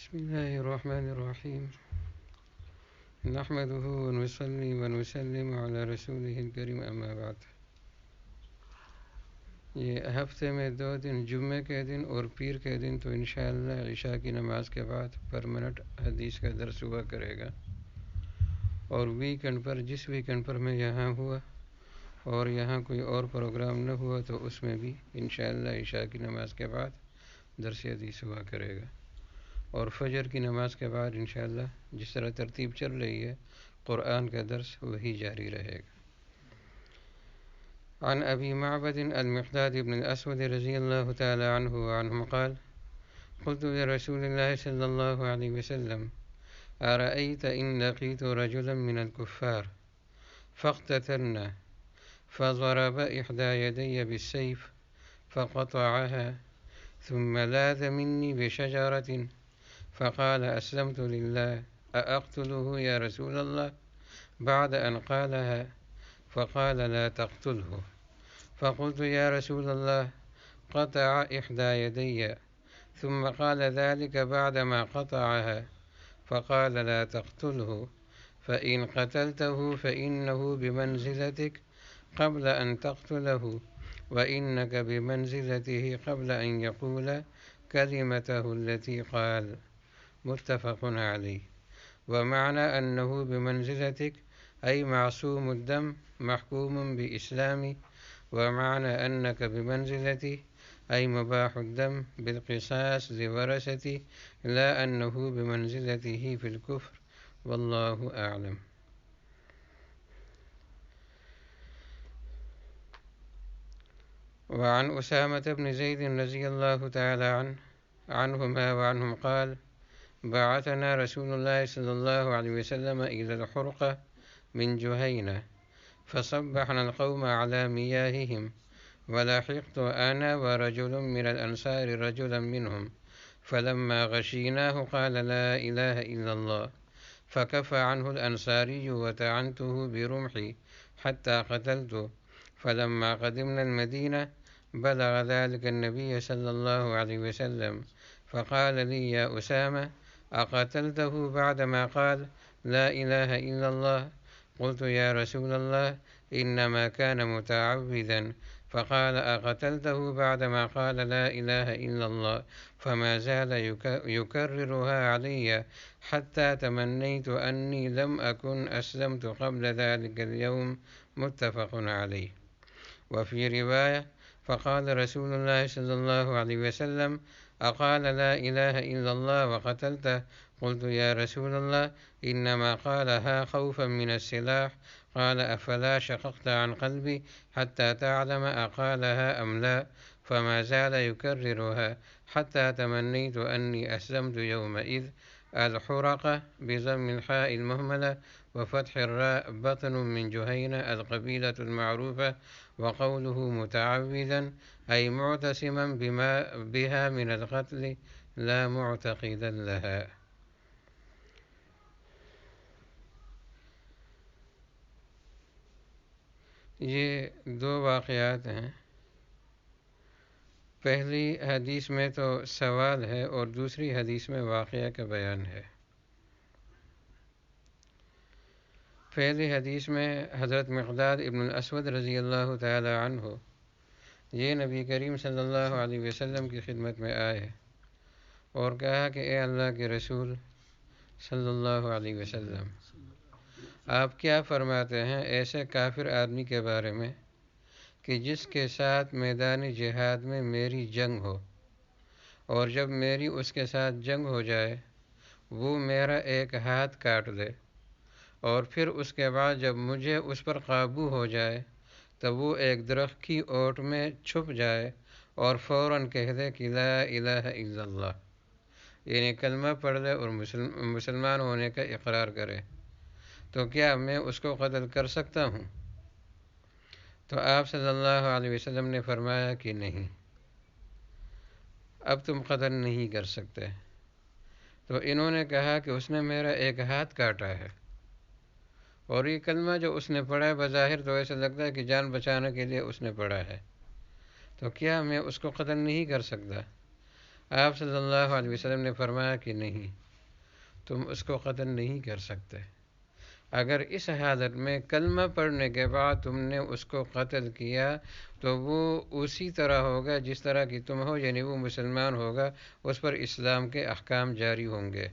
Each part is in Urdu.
بسم الله الرحمن الرحيم نحمده ونصلي ونسلم على رسوله الكريم اما بعد. یہ ہفتے میں 2 دن جمعہ کے دن اور پیر کے دن تو انشاءاللہ عشاء کی نماز کے بعد پر منٹ حدیث کا درس ہوا کرے گا، اور ویکنڈ پر جس ویکنڈ پر میں یہاں ہوا اور یہاں کوئی اور پروگرام نہ ہوا تو اس میں بھی انشاءاللہ عشاء کی نماز کے بعد درس حدیث ہوا کرے گا، اور فجر کی نماز کے بعد انشاءاللہ جس طرح ترتیب چل رہی ہے قرآن کا درس وہی جاری رہے گا۔ عن ابی معبد المقداد بن الاسود رضی اللہ تعالی عنہ وعنہم قال قلت لرسول اللہ صلی اللہ علیہ وسلم ارأيت ان لقيت رجلا من الكفار فاقتتلنا فضرب احدى يدي بالسيف فقطعها ثم لاذ مني بشجرة فقال أسلمت لله أأقتله يا رسول الله بعد أن قالها فقال لا تقتله فقلت يا رسول الله قطع إحدى يدي ثم قال ذلك بعدما قطعها فقال لا تقتله فإن قتلته فإنه بمنزلتك قبل أن تقتله وإنك بمنزلته قبل أن يقول كلمته التي قال متفق عليه. ومعنى أنه بمنزلتك أي معصوم الدم محكوم بإسلامه، ومعنى أنك بمنزلته أي مباح الدم بالقصاص لورثته لا أنه بمنزلته في الكفر والله أعلم. وعن أسامة بن زيد رضي الله تعالى عنهما وعنهم قال بعثنا رسول الله صلى الله عليه وسلم إلى الحرقة من جهينة فصبحنا القوم على مياههم، ولحقت أنا ورجل من الأنصار رجلا منهم فلما غشيناه قال لا إله إلا الله فكف عنه الأنصاري وتعنته برمحي حتى قتلته. فلما قدمنا المدينة بلغ ذلك النبي صلى الله عليه وسلم فقال لي يا أسامة أقتلته بعدما قال لا إله إلا الله؟ قلت يا رسول الله إنما كان متعوذا. فقال أقتلته بعدما قال لا إله إلا الله؟ فما زال يكررها علي حتى تمنيت أني لم أكن أسلمت قبل ذلك اليوم متفق عليه. وفي رواية فقال رسول الله صلى الله عليه وسلم أقال لا إله إلا الله وقتلته؟ قلت يا رسول الله إنما قالها خوفا من السلاح. قال أفلا شققت عن قلبي حتى تعلم أقالها أم لا؟ فما زال يكررها حتى تمنيت أني أسلمت يومئذ. الحرقة بضم الحاء المهملة وفتح الراء بطن من جهينة القبيلة المعروفة، وقوله متعوذا أي معتصما بها من القتل لا معتقدا لها. یہ 2 واقعات ہیں، پہلی حدیث میں تو سوال ہے اور دوسری حدیث میں واقعہ کا بیان ہے۔ پہلی حدیث میں حضرت مقداد ابن الاسود رضی اللہ تعالی عنہ یہ نبی کریم صلی اللہ علیہ وسلم کی خدمت میں آئے اور کہا کہ اے اللہ کے رسول صلی اللہ علیہ وسلم، آپ کیا فرماتے ہیں ایسے کافر آدمی کے بارے میں کہ جس کے ساتھ میدان جہاد میں میری جنگ ہو، اور جب میری اس کے ساتھ جنگ ہو جائے وہ میرا ایک ہاتھ کاٹ دے، اور پھر اس کے بعد جب مجھے اس پر قابو ہو جائے تب وہ ایک درخت کی اوٹ میں چھپ جائے اور فوراً کہہ دے کہ لا الہ الا اللہ، یعنی کلمہ پڑھ لے اور مسلمان ہونے کا اقرار کرے، تو کیا میں اس کو قتل کر سکتا ہوں؟ تو آپ صلی اللہ علیہ وسلم نے فرمایا کہ نہیں، اب تم قتل نہیں کر سکتے۔ تو انہوں نے کہا کہ اس نے میرا ایک ہاتھ کاٹا ہے، اور یہ کلمہ جو اس نے پڑھا ہے بظاہر تو ایسا لگتا ہے کہ جان بچانے کے لیے اس نے پڑھا ہے، تو کیا میں اس کو قتل نہیں کر سکتا؟ آپ صلی اللہ علیہ وسلم نے فرمایا کہ نہیں، تم اس کو قتل نہیں کر سکتے۔ اگر اس حالت میں کلمہ پڑھنے کے بعد تم نے اس کو قتل کیا تو وہ اسی طرح ہوگا جس طرح کی تم ہو، یعنی وہ مسلمان ہوگا، اس پر اسلام کے احکام جاری ہوں گے،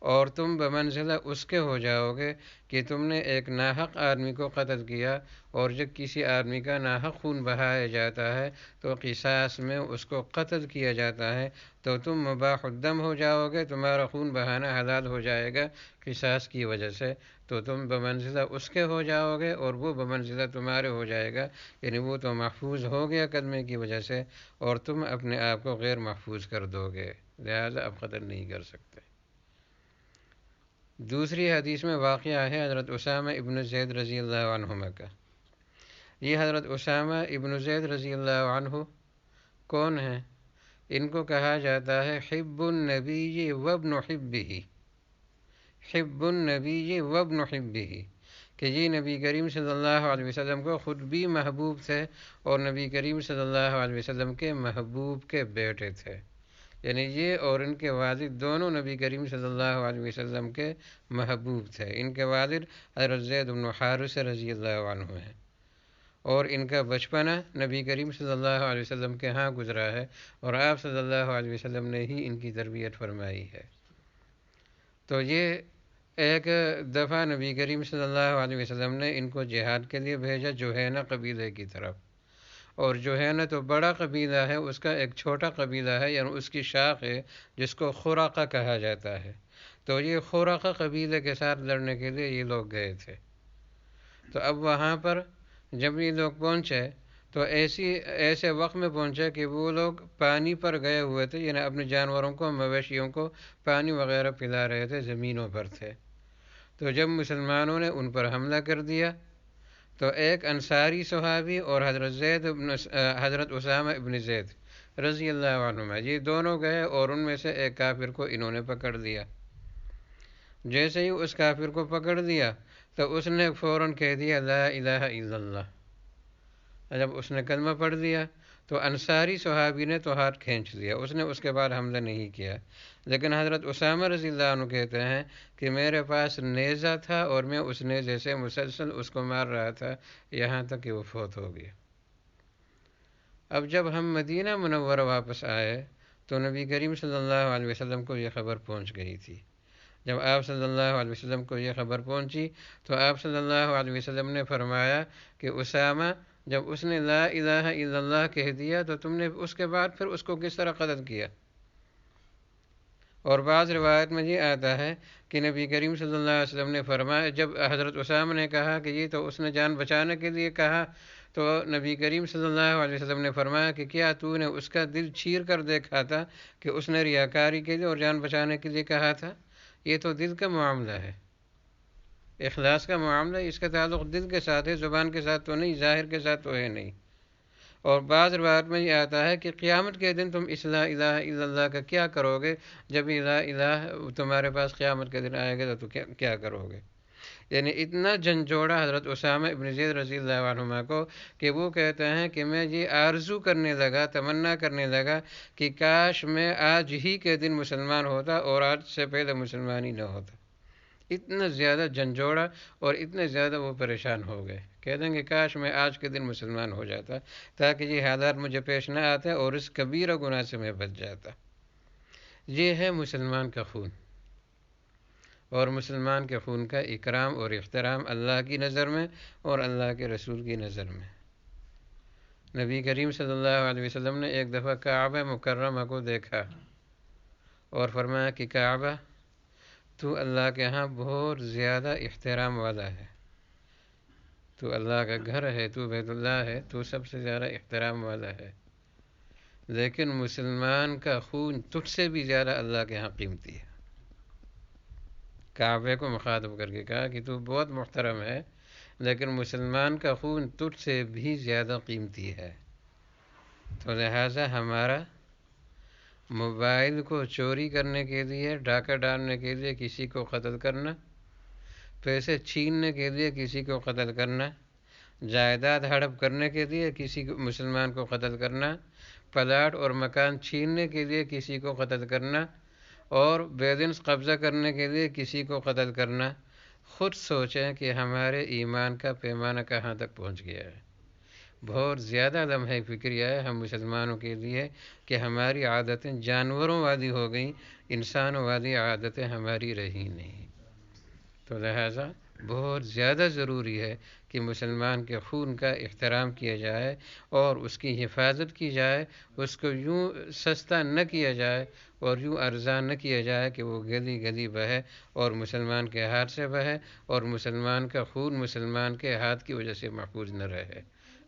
اور تم بمنزلہ اس کے ہو جاؤ گے کہ تم نے ایک ناحق آدمی کو قتل کیا، اور جب کسی آدمی کا ناحق خون بہایا جاتا ہے تو قصاص میں اس کو قتل کیا جاتا ہے، تو تم مباح الدم ہو جاؤ گے، تمہارا خون بہانا حلال ہو جائے گا قصاص کی وجہ سے، تو تم بمنزلہ اس کے ہو جاؤ گے اور وہ بمنزلہ تمہارے ہو جائے گا، یعنی وہ تو محفوظ ہو گیا کلمے کی وجہ سے، اور تم اپنے آپ کو غیر محفوظ کر دو گے، لہذا اب قتل نہیں کر سکتے۔ دوسری حدیث میں واقعہ ہے حضرت اسامہ ابن زید رضی اللہ عنہما کا۔ یہ حضرت اسامہ ابن زید رضی اللہ عنہ کون ہیں؟ ان کو کہا جاتا ہے حب النبی وابن حبہ، حب النبی وابن حبہ، کہ یہ نبی کریم صلی اللہ علیہ وسلم کو خود بھی محبوب تھے اور نبی کریم صلی اللہ علیہ وسلم کے محبوب کے بیٹے تھے، یعنی یہ اور ان کے والد دونوں نبی کریم صلی اللہ علیہ وسلم کے محبوب تھے۔ ان کے والد حضرت زید بن حارثہ رضی اللہ عنہ ہیں، اور ان کا بچپنا نبی کریم صلی اللہ علیہ وسلم کے ہاں گزرا ہے، اور آپ صلی اللہ علیہ وسلم نے ہی ان کی تربیت فرمائی ہے۔ تو یہ ایک دفعہ نبی کریم صلی اللہ علیہ وسلم نے ان کو جہاد کے لیے بھیجا جوہینہ قبیلے کی طرف، اور جوہینہ تو بڑا قبیلہ ہے، اس کا ایک چھوٹا قبیلہ ہے، یعنی اس کی شاخ ہے جس کو خراقہ کہا جاتا ہے، تو یہ خراقہ قبیلے کے ساتھ لڑنے کے لیے یہ لوگ گئے تھے۔ تو اب وہاں پر جب یہ لوگ پہنچے تو ایسے وقت میں پہنچے کہ وہ لوگ پانی پر گئے ہوئے تھے، یعنی اپنے جانوروں کو، مویشیوں کو پانی وغیرہ پلا رہے تھے، زمینوں پر تھے۔ تو جب مسلمانوں نے ان پر حملہ کر دیا تو ایک انصاری صحابی اور حضرت اسامہ ابن زید رضی اللہ عنہما، یہ دونوں گئے اور ان میں سے ایک کافر کو انہوں نے پکڑ لیا۔ جیسے ہی اس کافر کو پکڑ لیا تو اس نے فوراً کہہ دیا لا الہ الا اللہ۔ جب اس نے کلمہ پڑھ دیا تو انصاری صحابی نے تو ہاتھ کھینچ لیا، اس نے اس کے بعد حملہ نہیں کیا، لیکن حضرت اسامہ رضی اللہ عنہ کہتے ہیں کہ میرے پاس نیزہ تھا اور میں اس نیزے سے مسلسل اس کو مار رہا تھا یہاں تک کہ وہ فوت ہو گیا۔ اب جب ہم مدینہ منورہ واپس آئے تو نبی کریم صلی اللہ علیہ وسلم کو یہ خبر پہنچ گئی تھی۔ جب آپ صلی اللہ علیہ وسلم کو یہ خبر پہنچی تو آپ صلی اللہ علیہ وسلم نے فرمایا کہ اسامہ، جب اس نے لا الہ الا اللہ کہہ دیا تو تم نے اس کے بعد پھر اس کو کس طرح قتل کیا؟ اور بعض روایت میں یہ آتا ہے کہ نبی کریم صلی اللہ علیہ وسلم نے فرمایا، جب حضرت اسامہ نے کہا کہ یہ تو اس نے جان بچانے کے لیے کہا، تو نبی کریم صلی اللہ علیہ وسلم نے فرمایا کہ کیا تو نے اس کا دل چیر کر دیکھا تھا کہ اس نے ریاکاری کے لیے اور جان بچانے کے لیے کہا تھا؟ یہ تو دل کا معاملہ ہے، اخلاص کا معاملہ، اس کا تعلق دل کے ساتھ ہے، زبان کے ساتھ تو نہیں، ظاہر کے ساتھ تو ہے نہیں۔ اور بعض روایت میں یہ آتا ہے کہ قیامت کے دن تم اس لا الہ الا اللہ کا کیا کرو گے؟ جب یہ لا الہ تمہارے پاس قیامت کے دن آئے گا تو کیا کرو گے؟ یعنی اتنا جھنجھوڑا حضرت اسامہ ابن زید رضی اللہ عنہما کو کہ وہ کہتے ہیں کہ میں یہ آرزو کرنے لگا، تمنا کرنے لگا کہ کاش میں آج ہی کے دن مسلمان ہوتا اور آج سے پہلے مسلمان ہی نہ ہوتا۔ اتنا زیادہ جھنجھوڑا اور اتنے زیادہ وہ پریشان ہو گئے، کہہ دیں کہ کاش میں آج کے دن مسلمان ہو جاتا تاکہ یہ حالات مجھے پیش نہ آتے اور اس کبیرہ گناہ سے میں بچ جاتا۔ یہ ہے مسلمان کا خون، اور مسلمان کے خون کا اکرام اور احترام اللہ کی نظر میں اور اللہ کے رسول کی نظر میں۔ نبی کریم صلی اللہ علیہ وسلم نے ایک دفعہ کعبہ مکرمہ کو دیکھا اور فرمایا کہ کعبہ، تو اللہ کے ہاں بہت زیادہ احترام والا ہے، تو اللہ کا گھر ہے، تو بیت اللہ ہے، تو سب سے زیادہ احترام والا ہے، لیکن مسلمان کا خون تجھ سے بھی زیادہ اللہ کے ہاں قیمتی ہے۔ کعبے کو مخاطب کر کے کہا کہ تو بہت محترم ہے، لیکن مسلمان کا خون تجھ سے بھی زیادہ قیمتی ہے۔ تو لہٰذا ہمارا موبائل کو چوری کرنے کے لیے، ڈاکہ ڈالنے کے لیے کسی کو قتل کرنا، پیسے چھیننے کے لیے کسی کو قتل کرنا، جائیداد ہڑپ کرنے کے لیے کسی مسلمان کو قتل کرنا، پلاٹ اور مکان چھیننے کے لیے کسی کو قتل کرنا اور بیلنس قبضہ کرنے کے لیے کسی کو قتل کرنا، خود سوچیں کہ ہمارے ایمان کا پیمانہ کہاں تک پہنچ گیا ہے۔ بہت زیادہ لمحہ فکریہ ہے ہم مسلمانوں کے لیے کہ ہماری عادتیں جانوروں والی ہو گئیں، انسانوں والی عادتیں ہماری رہی نہیں۔ تو لہٰذا بہت زیادہ ضروری ہے کہ مسلمان کے خون کا احترام کیا جائے اور اس کی حفاظت کی جائے، اس کو یوں سستا نہ کیا جائے اور یوں ارزاں نہ کیا جائے کہ وہ گلی گلی بہے اور مسلمان کے ہاتھ سے بہے اور مسلمان کا خون مسلمان کے ہاتھ کی وجہ سے محفوظ نہ رہے۔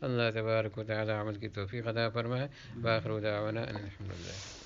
اللہ تبارک و تعالی عمل کی توفیق عطا فرمائے۔ وآخر دعوانا ان الحمد للہ۔